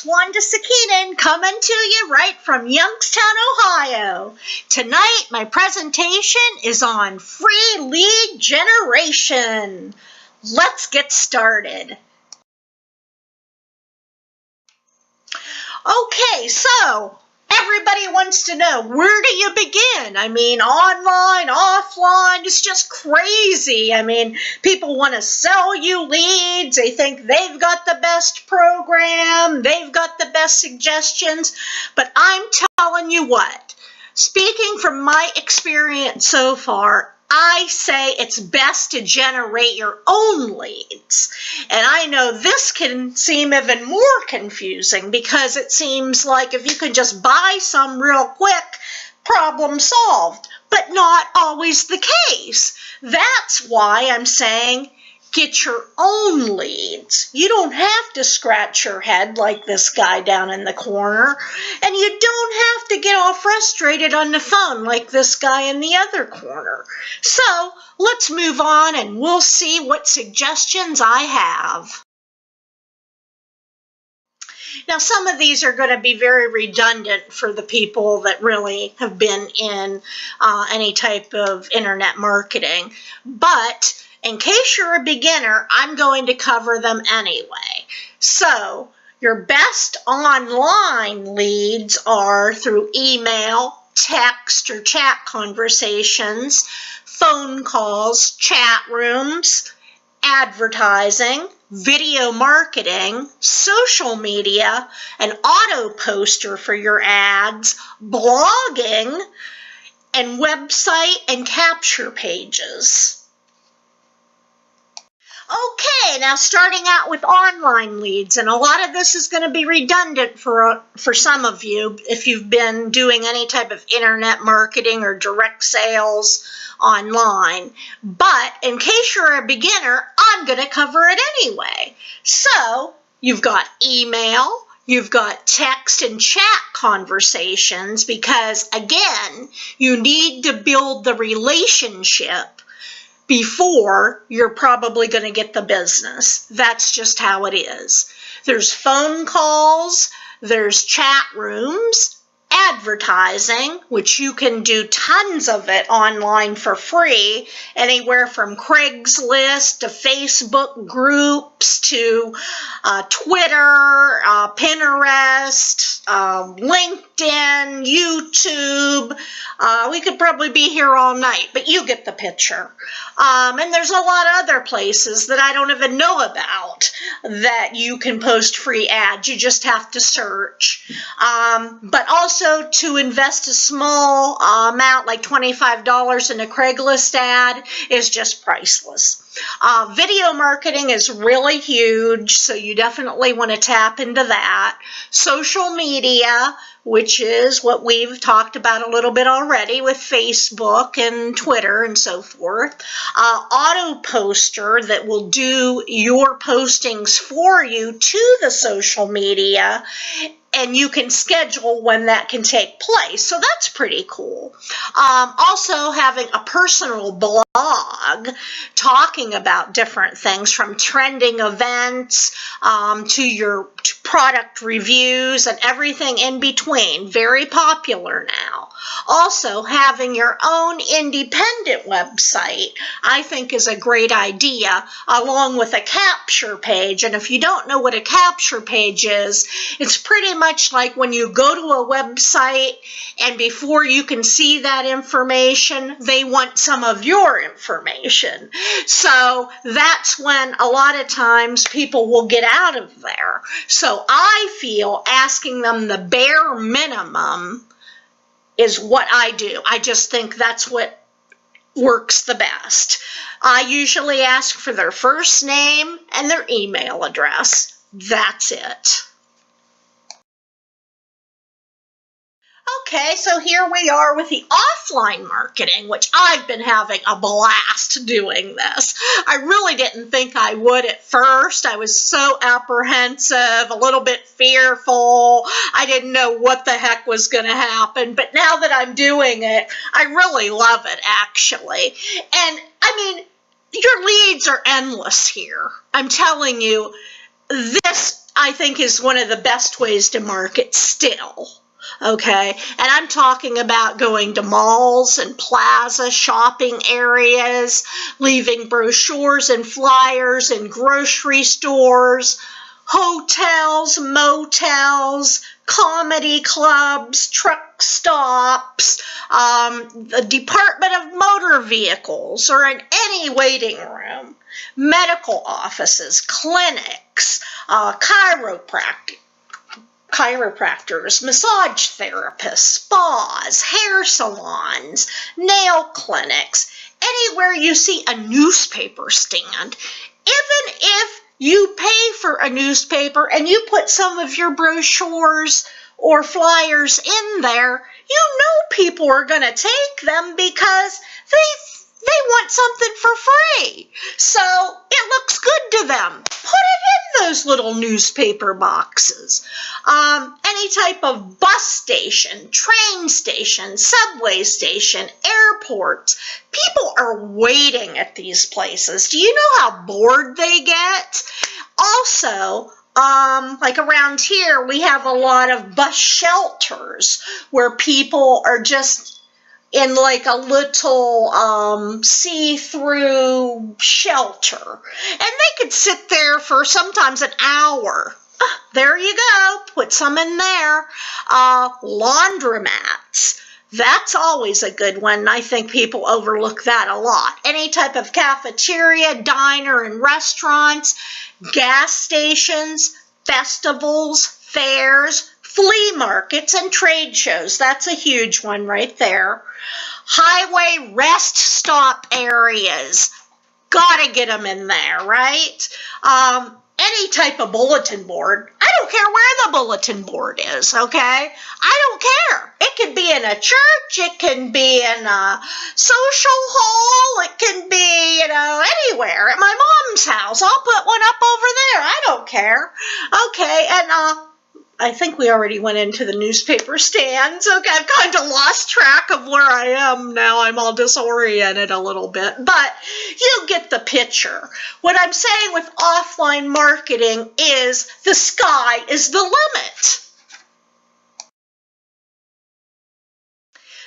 Wanda Sakinen coming to you right from Youngstown, Ohio. Tonight, my presentation is on free lead generation. Let's get started. Okay, so everybody wants to know, where do you begin? I mean, online, offline, it's just crazy. I mean, people want to sell you leads. They think they've got the best program. They've got the best suggestions. But I'm telling you what, speaking from my experience so far, I say it's best to generate your own leads. And I know this can seem even more confusing because it seems like if you can just buy some real quick, problem solved, but not always the case. That's why I'm saying get your own leads. You don't have to scratch your head like this guy down in the corner, and you don't have to get all frustrated on the phone like this guy in the other corner. So let's move on and we'll see what suggestions I have. Now, some of these are going to be very redundant for the people that really have been in any type of internet marketing, but in case you're a beginner, I'm going to cover them anyway. So, your best online leads are through email, text or chat conversations, phone calls, chat rooms, advertising, video marketing, social media, an auto poster for your ads, blogging, and website and capture pages. Okay, now starting out with online leads, and a lot of this is going to be redundant for some of you if you've been doing any type of internet marketing or direct sales online. But in case you're a beginner, I'm going to cover it anyway. So you've got email, you've got text and chat conversations because, again, you need to build the relationship before you're probably going to get the business. That's just how it is. There's phone calls, there's chat rooms, advertising, which you can do tons of it online for free, anywhere from Craigslist to Facebook groups to Twitter, Pinterest, LinkedIn, YouTube. We could probably be here all night, but you get the picture. And there's a lot of other places that I don't even know about that you can post free ads. You just have to search. But also to invest a small amount, like $25 in a Craigslist ad, is just priceless. Video marketing is really huge, so you definitely want to tap into that. Social media, which is what we've talked about a little bit already with Facebook and Twitter and so forth. Auto poster that will do your postings for you to the social media, and you can schedule when that can take place. So that's pretty cool. Also having a personal blog talking about different things from trending events to your product reviews and everything in between. Very popular now. Also, having your own independent website, I think, is a great idea, along with a capture page. And if you don't know what a capture page is, it's pretty much like when you go to a website and before you can see that information, they want some of your information. So that's when a lot of times people will get out of there. So I feel asking them the bare minimum is what I do. I just think that's what works the best. I usually ask for their first name and their email address. That's it. Okay, so here we are with the offline marketing, which I've been having a blast doing this. I really didn't think I would at first. I was so apprehensive, a little bit fearful. I didn't know what the heck was going to happen. But now that I'm doing it, I really love it, actually. And, I mean, your leads are endless here. I'm telling you, this I think, is one of the best ways to market still. Okay, and I'm talking about going to malls and plaza shopping areas, leaving brochures and flyers in grocery stores, hotels, motels, comedy clubs, truck stops, the Department of Motor Vehicles, or in any waiting room, medical offices, clinics, chiropractors, massage therapists, spas, hair salons, nail clinics, anywhere you see a newspaper stand, even if you pay for a newspaper and you put some of your brochures or flyers in there, you know people are going to take them because they want something for free. So it looks good to them. Put it in those little newspaper boxes. Any type of bus station, train station, subway station, airports. People are waiting at these places. Do you know how bored they get? Also, like around here, we have a lot of bus shelters where people are just in like a little see-through shelter. And they could sit there for sometimes an hour. There you go. Put some in there. Laundromats. That's always a good one. I think people overlook that a lot. Any type of cafeteria, diner, and restaurants, gas stations, festivals, fairs, flea markets, and trade shows. That's a huge one right there. Highway rest stop areas. Gotta get them in there, right? Any type of bulletin board. I don't care where the bulletin board is, okay? I don't care. It can be in a church. It can be in a social hall. It can be, anywhere. At my mom's house. I'll put one up over there. I don't care. Okay, and I think we already went into the newspaper stands. Okay, I've kind of lost track of where I am now. I'm all disoriented a little bit, but you get the picture. What I'm saying with offline marketing is the sky is the limit.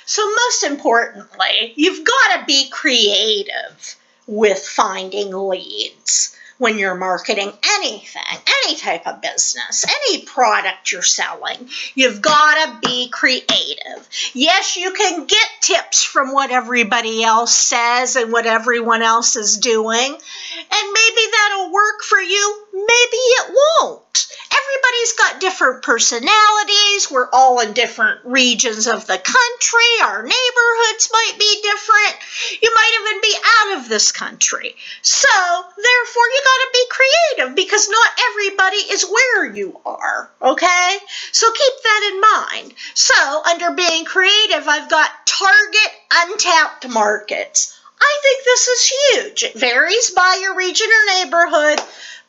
So most importantly, you've got to be creative with finding leads. When you're marketing anything, any type of business, any product you're selling, you've got to be creative. Yes, you can get tips from what everybody else says and what everyone else is doing, and maybe that'll work for you, maybe it won't. Everybody's got different personalities. We're all in different regions of the country. Our neighborhoods might be different. You might even be out of this country. So, therefore, you got to be creative because not everybody is where you are, okay? So keep that in mind. So, under being creative, I've got target untapped markets. I think this is huge. It varies by your region or neighborhood.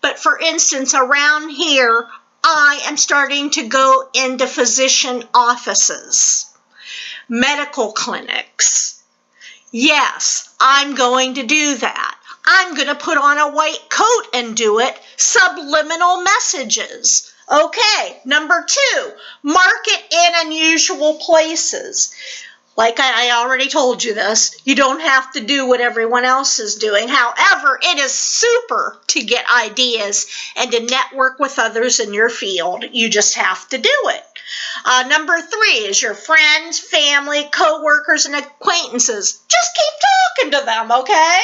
But for instance, around here, I am starting to go into physician offices, medical clinics. Yes, I'm going to do that. I'm going to put on a white coat and do it. Subliminal messages. Okay, number 2, market in unusual places. Like I already told you this, you don't have to do what everyone else is doing. However, it is super to get ideas and to network with others in your field. You just have to do it. Number 3 is your friends, family, co-workers, and acquaintances. Just keep talking to them, okay?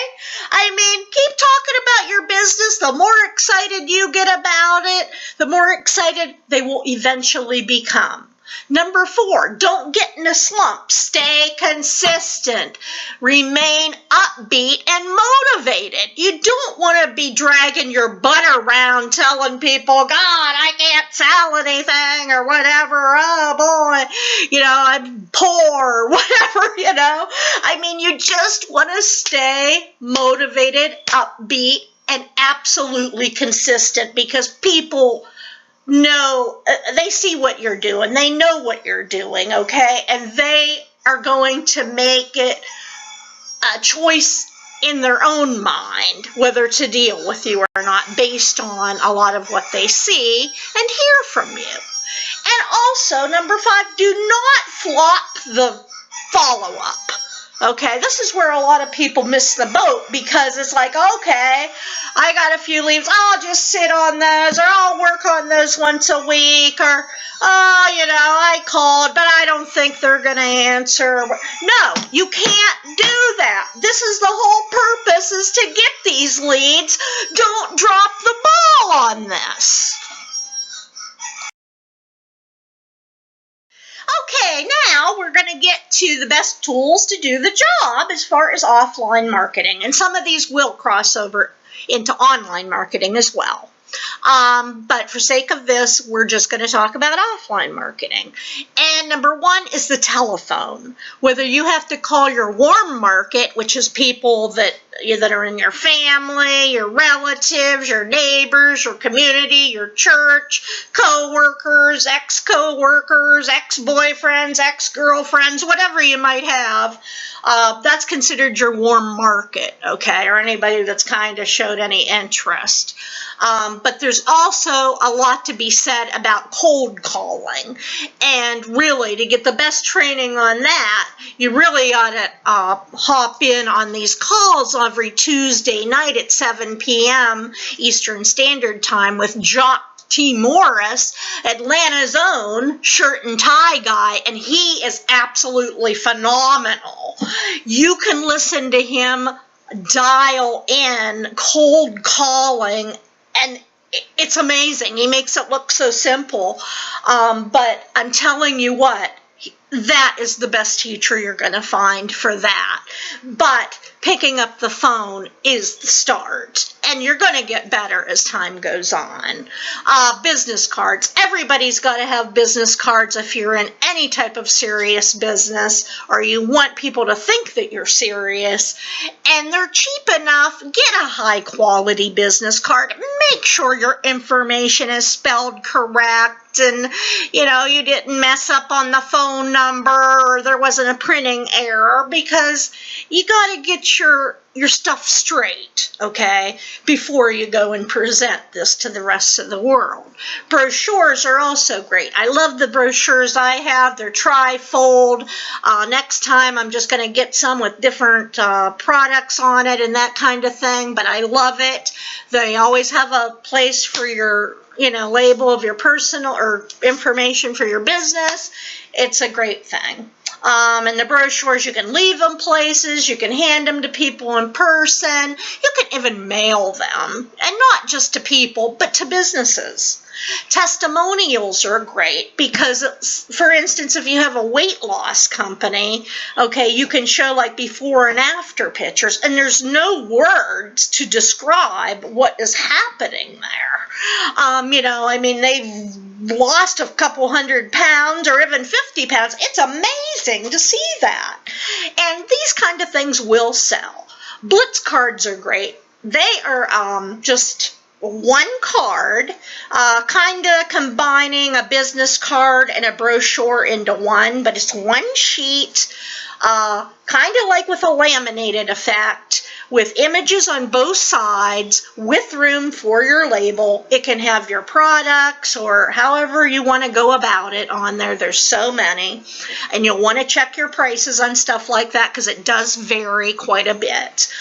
I mean, keep talking about your business. The more excited you get about it, the more excited they will eventually become. Number 4, don't get in a slump. Stay consistent. Remain upbeat and motivated. You don't want to be dragging your butt around telling people, God, I can't sell anything or whatever. Oh, boy, I'm poor, whatever, I mean, you just want to stay motivated, upbeat, and absolutely consistent because people know, they see what you're doing. They know what you're doing, okay? And they are going to make it a choice in their own mind whether to deal with you or not based on a lot of what they see and hear from you. And also, number 5, do not flop the follow-up. Okay, this is where a lot of people miss the boat because it's like, okay, I got a few leaves, I'll just sit on those, or I'll work on those once a week, or, oh, you know, I called, but I don't think they're going to answer. No, you can't do that. This is the whole purpose, is to get these leads. Don't drop the ball on this. Okay, now we're going to get to the best tools to do the job as far as offline marketing. And some of these will cross over into online marketing as well. But for sake of this, we're just going to talk about offline marketing. And number 1 is the telephone. Whether you have to call your warm market, which is people that are in your family, your relatives, your neighbors, your community, your church, co-workers, ex-co-workers, ex-boyfriends, ex-girlfriends, whatever you might have, that's considered your warm market, okay, or anybody that's kind of showed any interest. But there's also a lot to be said about cold calling. And really, to get the best training on that, you really ought to hop in on these calls every Tuesday night at 7 p.m. Eastern Standard Time with Jock T. Morris, Atlanta's own shirt and tie guy, and he is absolutely phenomenal. You can listen to him dial in cold calling, and it's amazing. He makes it look so simple, but I'm telling you what, that is the best teacher you're going to find for that. But picking up the phone is the start, and you're going to get better as time goes on. Business cards. Everybody's got to have business cards if you're in any type of serious business or you want people to think that you're serious, and they're cheap enough. Get a high quality business card. Make sure your information is spelled correct, and you didn't mess up on the phone number, or there wasn't a printing error, because you got to get your stuff straight, okay, before you go and present this to the rest of the world. Brochures are also great. I love the brochures I have. They're tri-fold. Next time I'm just going to get some with different products on it and that kind of thing, but I love it. They always have a place for your label of your personal or information for your business. It's a great thing. And the brochures, you can leave them places, you can hand them to people in person, you can even mail them, and not just to people, but to businesses. Testimonials are great because, for instance, if you have a weight loss company, okay, you can show like before and after pictures, and there's no words to describe what is happening there. They've lost a couple 100 pounds or even 50 pounds. It's amazing to see that. And these kind of things will sell. Blitz cards are great. They are just one card, kind of combining a business card and a brochure into one, but it's one sheet, kind of like with a laminated effect, with images on both sides, with room for your label. It can have your products or however you want to go about it on there. There's so many. And you'll want to check your prices on stuff like that because it does vary quite a bit.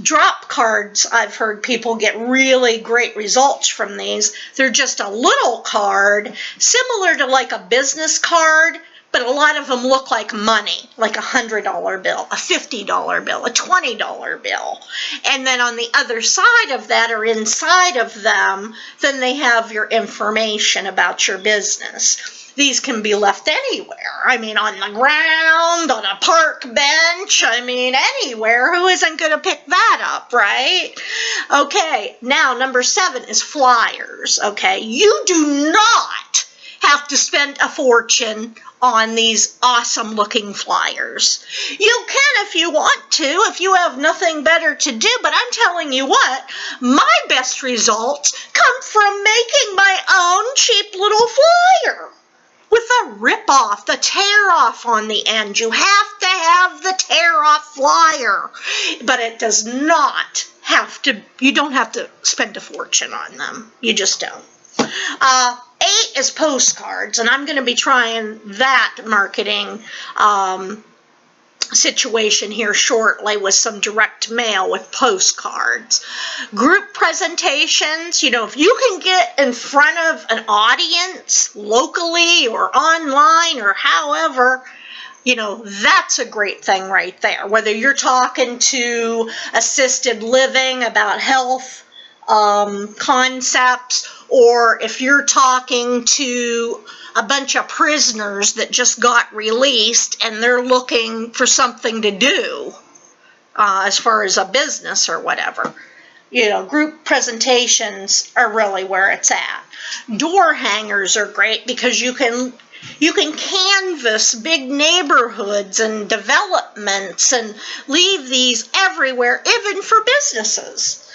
Drop cards, I've heard people get really great results from these. They're just a little card, similar to like a business card, but a lot of them look like money, like a $100 bill, a $50 bill, a $20 bill. And then on the other side of that, or inside of them, then they have your information about your business. These can be left anywhere. On the ground, on a park bench, anywhere. Who isn't going to pick that up, right? Okay, now number 7 is flyers, okay? You do not have to spend a fortune on these awesome looking flyers. You can if you want to, if you have nothing better to do, but I'm telling you what, my best results come from making my own cheap little flyer. with a rip-off, the tear-off on the end. You have to have the tear-off flyer, but it does not have to, you don't have to spend a fortune on them. You just don't. 8 is postcards, and I'm going to be trying that marketing situation here shortly with some direct mail with postcards. Group presentations, you know, if you can get in front of an audience locally or online or however, you know, that's a great thing right there. Whether you're talking to assisted living about health concepts, or if you're talking to a bunch of prisoners that just got released and they're looking for something to do as far as a business or whatever. You know, group presentations are really where it's at. Door hangers are great because you can canvass big neighborhoods and developments and leave these everywhere, even for businesses.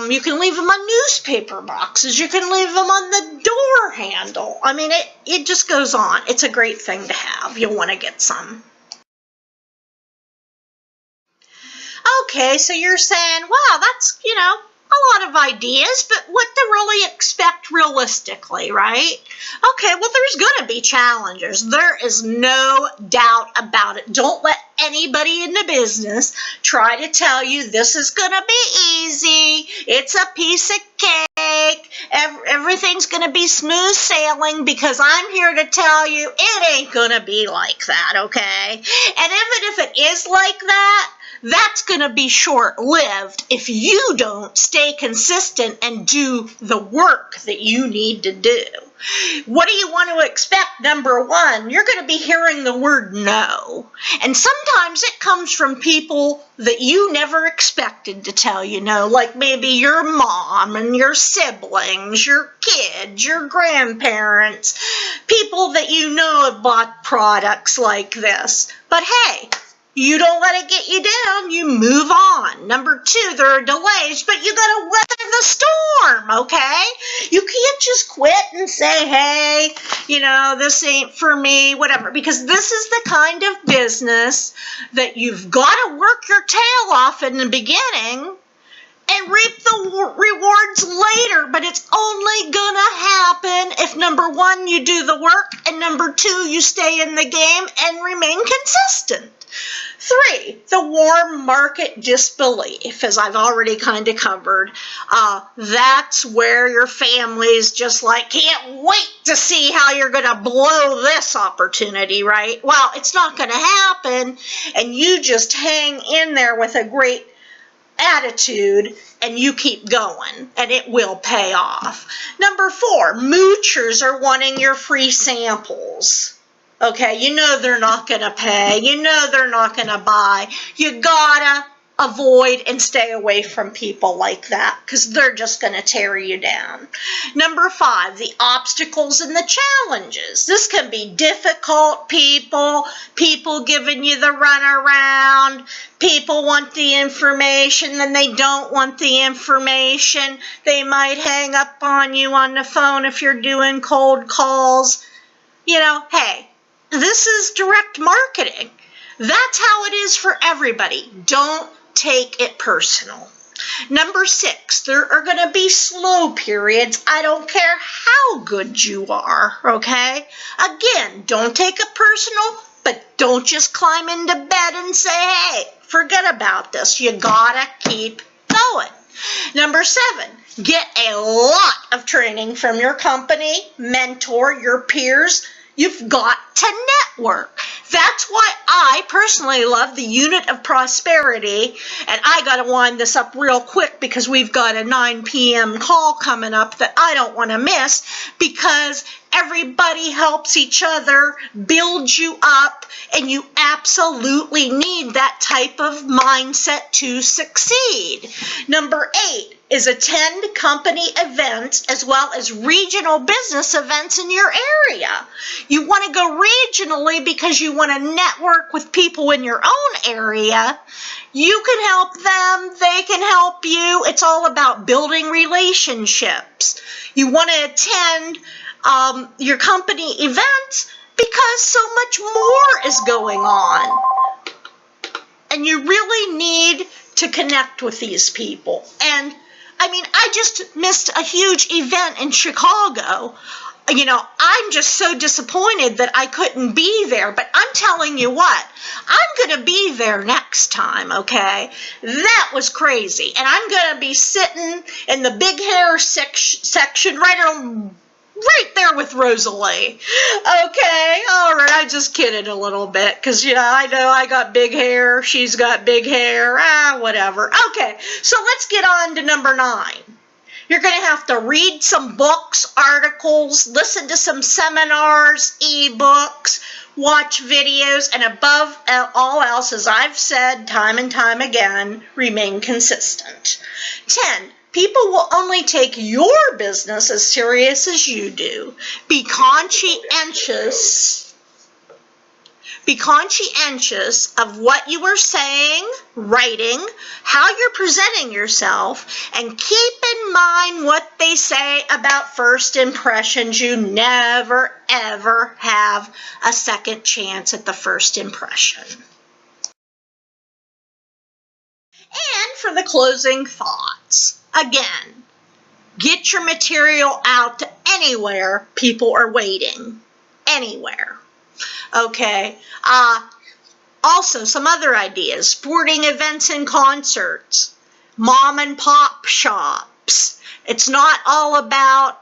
You can leave them on newspaper boxes. You can leave them on the door handle. I mean, it just goes on. It's a great thing to have. You'll want to get some. Okay, so you're saying, wow, that's, you know, a lot of ideas, but what to really expect realistically, right? Okay, well, there's going to be challenges. There is no doubt about it. Don't let anybody in the business try to tell you this is going to be easy. It's a piece of cake. Everything's going to be smooth sailing, because I'm here to tell you it ain't going to be like that, okay? And even if it is like that, that's going to be short-lived if you don't stay consistent and do the work that you need to do. What do you want to expect? Number one, you're going to be hearing the word no. And sometimes it comes from people that you never expected to tell you no, like maybe your mom and your siblings, your kids, your grandparents, people that you know have bought products like this. But hey, you don't let it get you down. You move on. Number two, there are delays, but you got to weather the storm, okay? You can't just quit and say, hey, you know, this ain't for me, whatever, because this is the kind of business that you've got to work your tail off in the beginning and reap the rewards later, but it's only going to happen if, number one, you do the work, and number two, you stay in the game and remain consistent. 3, the warm market disbelief, as I've already kind of covered. That's where your family's just like, can't wait to see how you're going to blow this opportunity, right? Well, it's not going to happen, and you just hang in there with a great attitude, and you keep going, and it will pay off. Number 4, moochers are wanting your free samples. Okay, you know they're not going to pay. You know they're not going to buy. You gotta avoid and stay away from people like that, because they're just going to tear you down. Number 5, the obstacles and the challenges. This can be difficult people giving you the runaround. People want the information, then they don't want the information. They might hang up on you on the phone if you're doing cold calls. You know, hey, this is direct marketing. That's how it is for everybody. Don't take it personal. Number 6, there are going to be slow periods. I don't care how good you are, okay? Again, don't take it personal, but don't just climb into bed and say, hey, forget about this. You gotta keep going. Number 7, get a lot of training from your company, mentor your peers. You've got to network. That's why I personally love the unit of prosperity. And I got to wind this up real quick because we've got a 9 p.m. call coming up that I don't want to miss, because everybody helps each other, build you up, and you absolutely need that type of mindset to succeed. Number 8 is attend company events as well as regional business events in your area. You want to go regionally because you want to network with people in your own area. You can help them, they can help you. It's all about building relationships. You want to attend your company events because so much more is going on. And you really need to connect with these people. And I mean, I just missed a huge event in Chicago. You know, I'm just so disappointed that I couldn't be there. But I'm telling you what, I'm going to be there next time, okay? That was crazy. And I'm going to be sitting in the big hair section right there with Rosalie. Okay, all right, I just kidded a little bit because, yeah, I know I got big hair. She's got big hair. Whatever. Okay, so let's get on to number 9. You're going to have to read some books, articles, listen to some seminars, ebooks, watch videos, and above all else, as I've said time and time again, remain consistent. 10. People will only take your business as serious as you do. Be conscientious of what you are saying, writing, how you're presenting yourself, and keep in mind what they say about first impressions. You never, ever have a second chance at the first impression. And for the closing thoughts, again, get your material out to anywhere people are waiting. Anywhere. Okay. Also, some other ideas. Sporting events and concerts. Mom and pop shops. It's not all about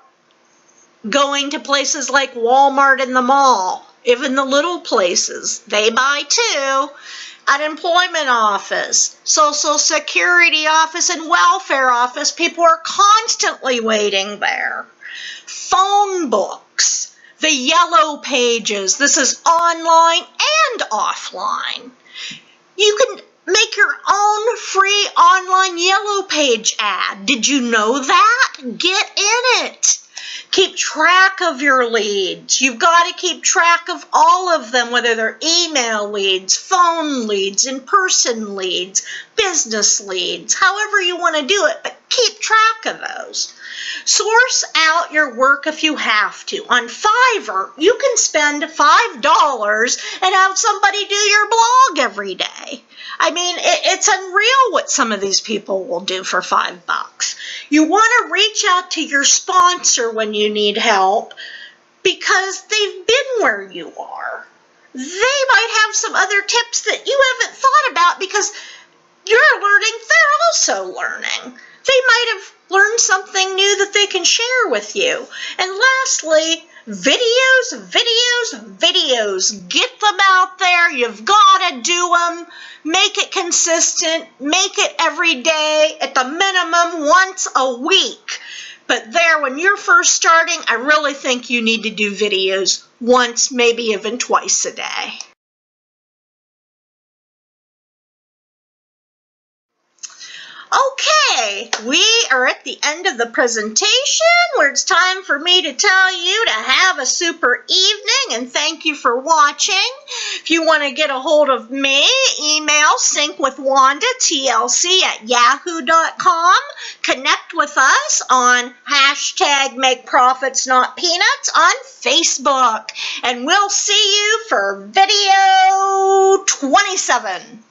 going to places like Walmart and the mall. Even the little places. They buy too. Unemployment office, Social Security office, and welfare office. People are constantly waiting there. Phone books, the yellow pages. This is online and offline. You can make your own free online yellow page ad. Did you know that? Get in it. Keep track of your leads. You've got to keep track of all of them, whether they're email leads, phone leads, in-person leads, business leads, however you want to do it, but keep track of those. Source out your work if you have to. On Fiverr, you can spend $5 and have somebody do your blog every day. I mean, it's unreal what some of these people will do for $5. You want to reach out to your sponsor when you need help because they've been where you are. They might have some other tips that you haven't thought about because you're learning, they're also learning. They might have learned something new that they can share with you. And lastly, videos. Get them out there. You've got to do them. Make it consistent. Make it every day, at the minimum once a week. But there, when you're first starting, I really think you need to do videos once, maybe even twice a day. Okay, we are at the end of the presentation where it's time for me to tell you to have a super evening and thank you for watching. If you want to get a hold of me, email syncwithwandatlc@yahoo.com. Connect with us on #makeprofitsnotpeanuts on Facebook. And we'll see you for video 27.